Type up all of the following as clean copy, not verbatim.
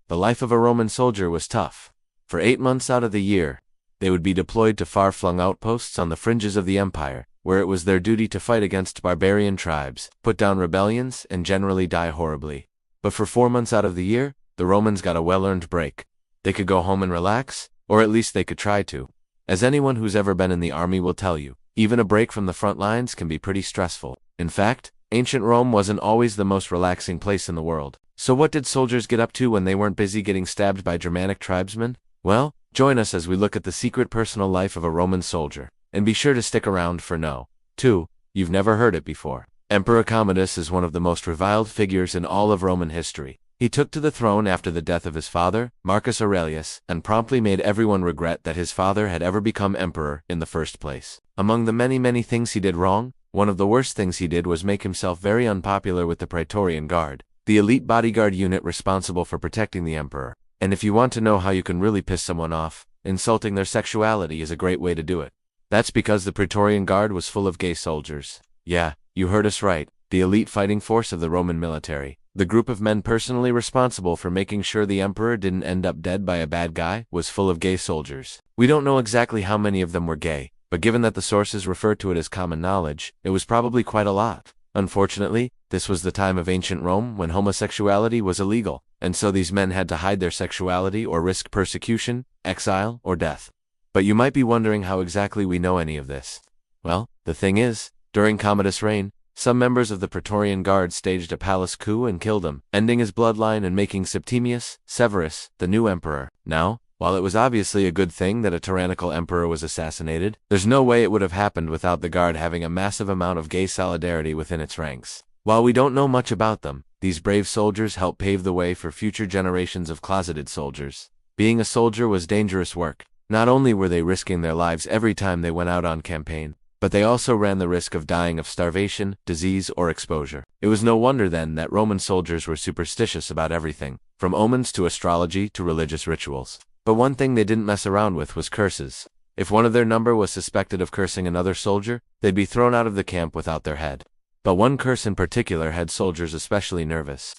The life of a Roman soldier was tough. For 8 months out of the year, they would be deployed to far-flung outposts on the fringes of the empire, where it was their duty to fight against barbarian tribes, put down rebellions, and generally die horribly. But for 4 months out of the year, the Romans got a well-earned break. They could go home and relax, or at least they could try to. As anyone who's ever been in the army will tell you, even a break from the front lines can be pretty stressful. In fact, ancient Rome wasn't always the most relaxing place in the world. So what did soldiers get up to when they weren't busy getting stabbed by Germanic tribesmen? Well, join us as we look at the secret personal life of a Roman soldier. And be sure to stick around for no. 2. You've never heard it before. Emperor Commodus is one of the most reviled figures in all of Roman history. He took to the throne after the death of his father, Marcus Aurelius, and promptly made everyone regret that his father had ever become emperor in the first place. Among the many things he did wrong, one of the worst things he did was make himself very unpopular with the Praetorian Guard, the elite bodyguard unit responsible for protecting the emperor. And if you want to know how you can really piss someone off, insulting their sexuality is a great way to do it. That's because the Praetorian Guard was full of gay soldiers. Yeah, you heard us right, the elite fighting force of the Roman military. The group of men personally responsible for making sure the emperor didn't end up dead by a bad guy was full of gay soldiers. We don't know exactly how many of them were gay, but given that the sources refer to it as common knowledge, it was probably quite a lot. Unfortunately, this was the time of ancient Rome when homosexuality was illegal, and so these men had to hide their sexuality or risk persecution, exile, or death. But you might be wondering how exactly we know any of this. Well, the thing is, during Commodus' reign, some members of the Praetorian Guard staged a palace coup and killed him, ending his bloodline and making Septimius Severus the new emperor. Now, while it was obviously a good thing that a tyrannical emperor was assassinated, there's no way it would have happened without the Guard having a massive amount of gay solidarity within its ranks. While we don't know much about them, these brave soldiers helped pave the way for future generations of closeted soldiers. Being a soldier was dangerous work. Not only were they risking their lives every time they went out on campaign, but they also ran the risk of dying of starvation, disease, or exposure. It was no wonder then that Roman soldiers were superstitious about everything, from omens to astrology to religious rituals. But one thing they didn't mess around with was curses. If one of their number was suspected of cursing another soldier, they'd be thrown out of the camp without their head. But one curse in particular had soldiers especially nervous.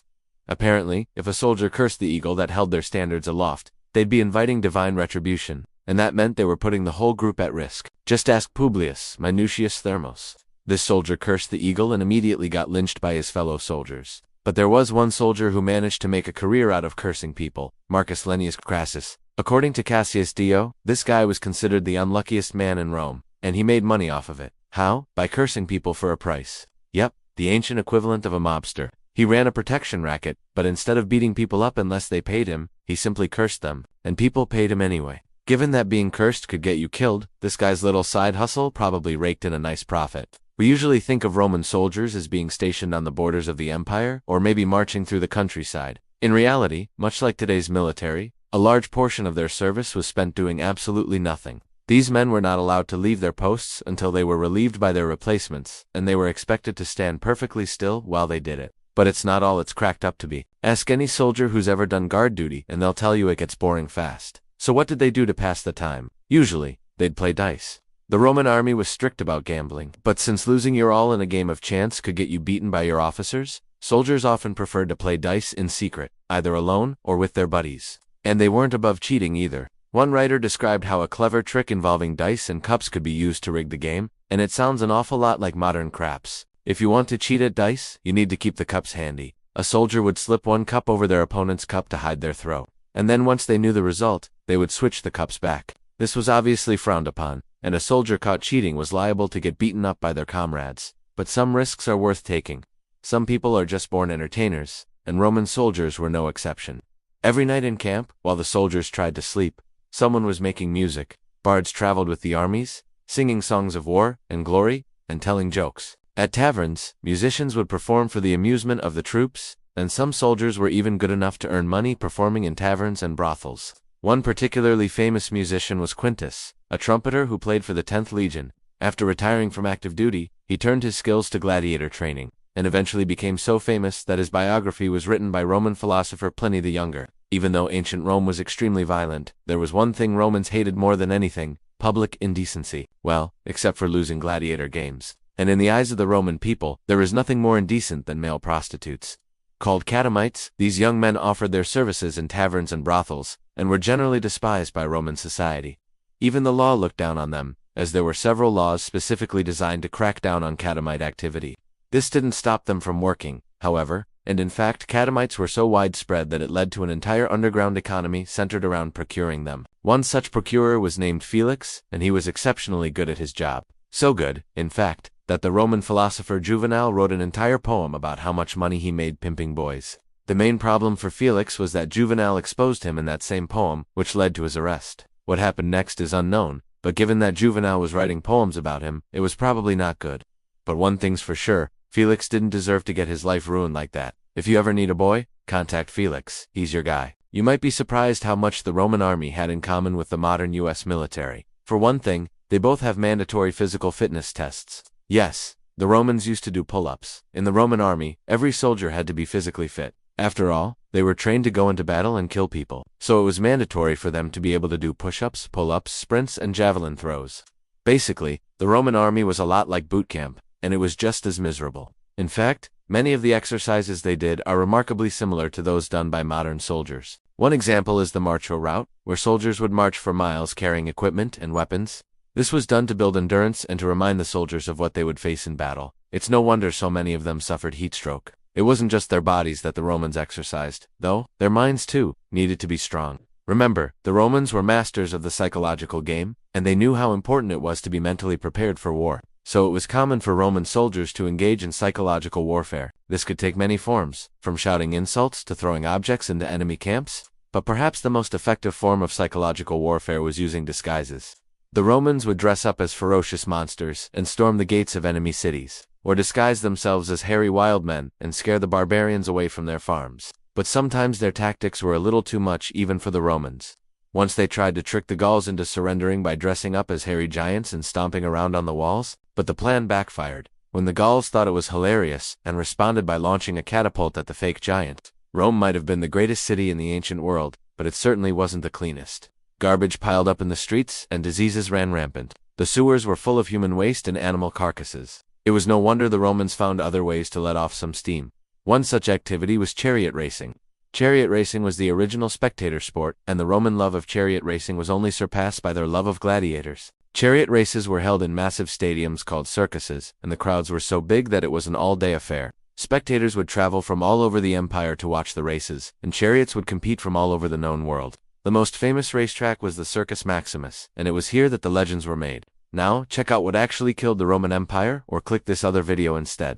Apparently, if a soldier cursed the eagle that held their standards aloft, they'd be inviting divine retribution, and that meant they were putting the whole group at risk. Just ask Publius Minucius Thermos. This soldier cursed the eagle and immediately got lynched by his fellow soldiers. But there was one soldier who managed to make a career out of cursing people, Marcus Lennius Crassus. According to Cassius Dio, this guy was considered the unluckiest man in Rome, and he made money off of it. How? By cursing people for a price. Yep, the ancient equivalent of a mobster. He ran a protection racket, but instead of beating people up unless they paid him, he simply cursed them, and people paid him anyway. Given that being cursed could get you killed, this guy's little side hustle probably raked in a nice profit. We usually think of Roman soldiers as being stationed on the borders of the empire, or maybe marching through the countryside. In reality, much like today's military, a large portion of their service was spent doing absolutely nothing. These men were not allowed to leave their posts until they were relieved by their replacements, and they were expected to stand perfectly still while they did it. But it's not all it's cracked up to be. Ask any soldier who's ever done guard duty, and they'll tell you it gets boring fast. So what did they do to pass the time? Usually, they'd play dice. The Roman army was strict about gambling, but since losing your all in a game of chance could get you beaten by your officers, soldiers often preferred to play dice in secret, either alone or with their buddies. And they weren't above cheating either. One writer described how a clever trick involving dice and cups could be used to rig the game, and it sounds an awful lot like modern craps. If you want to cheat at dice, you need to keep the cups handy. A soldier would slip one cup over their opponent's cup to hide their throw. And then once they knew the result, they would switch the cups back. This was obviously frowned upon, and a soldier caught cheating was liable to get beaten up by their comrades. But some risks are worth taking. Some people are just born entertainers, and Roman soldiers were no exception. Every night in camp, while the soldiers tried to sleep, someone was making music. Bards traveled with the armies, singing songs of war and glory, and telling jokes. At taverns, musicians would perform for the amusement of the troops, and some soldiers were even good enough to earn money performing in taverns and brothels. One particularly famous musician was Quintus, a trumpeter who played for the 10th Legion. After retiring from active duty, he turned his skills to gladiator training, and eventually became so famous that his biography was written by Roman philosopher Pliny the Younger. Even though ancient Rome was extremely violent, there was one thing Romans hated more than anything: public indecency. Well, except for losing gladiator games. And in the eyes of the Roman people, there is nothing more indecent than male prostitutes. Called catamites, these young men offered their services in taverns and brothels, and were generally despised by Roman society. Even the law looked down on them, as there were several laws specifically designed to crack down on catamite activity. This didn't stop them from working, however, and in fact catamites were so widespread that it led to an entire underground economy centered around procuring them. One such procurer was named Felix, and he was exceptionally good at his job. So good, in fact, that the Roman philosopher Juvenal wrote an entire poem about how much money he made pimping boys. The main problem for Felix was that Juvenal exposed him in that same poem, which led to his arrest. What happened next is unknown, but given that Juvenal was writing poems about him, it was probably not good. But one thing's for sure, Felix didn't deserve to get his life ruined like that. If you ever need a boy, contact Felix, he's your guy. You might be surprised how much the Roman army had in common with the modern US military. For one thing, they both have mandatory physical fitness tests. Yes, the Romans used to do pull-ups. In the Roman army, every soldier had to be physically fit. After all, they were trained to go into battle and kill people, so it was mandatory for them to be able to do push-ups, pull-ups, sprints, and javelin throws. Basically, the Roman army was a lot like boot camp, and it was just as miserable. In fact, many of the exercises they did are remarkably similar to those done by modern soldiers. One example is the marcho route, where soldiers would march for miles carrying equipment and weapons. This was done to build endurance and to remind the soldiers of what they would face in battle. It's no wonder so many of them suffered heat stroke. It wasn't just their bodies that the Romans exercised, though. Their minds, too, needed to be strong. Remember, the Romans were masters of the psychological game, and they knew how important it was to be mentally prepared for war. So it was common for Roman soldiers to engage in psychological warfare. This could take many forms, from shouting insults to throwing objects into enemy camps. But perhaps the most effective form of psychological warfare was using disguises. The Romans would dress up as ferocious monsters and storm the gates of enemy cities, or disguise themselves as hairy wild men and scare the barbarians away from their farms. But sometimes their tactics were a little too much even for the Romans. Once they tried to trick the Gauls into surrendering by dressing up as hairy giants and stomping around on the walls, but the plan backfired. When the Gauls thought it was hilarious and responded by launching a catapult at the fake giant, Rome might have been the greatest city in the ancient world, but it certainly wasn't the cleanest. Garbage piled up in the streets, and diseases ran rampant. The sewers were full of human waste and animal carcasses. It was no wonder the Romans found other ways to let off some steam. One such activity was chariot racing. Chariot racing was the original spectator sport, and the Roman love of chariot racing was only surpassed by their love of gladiators. Chariot races were held in massive stadiums called circuses, and the crowds were so big that it was an all-day affair. Spectators would travel from all over the empire to watch the races, and chariots would compete from all over the known world. The most famous racetrack was the Circus Maximus, and it was here that the legends were made. Now, check out what actually killed the Roman Empire, or click this other video instead.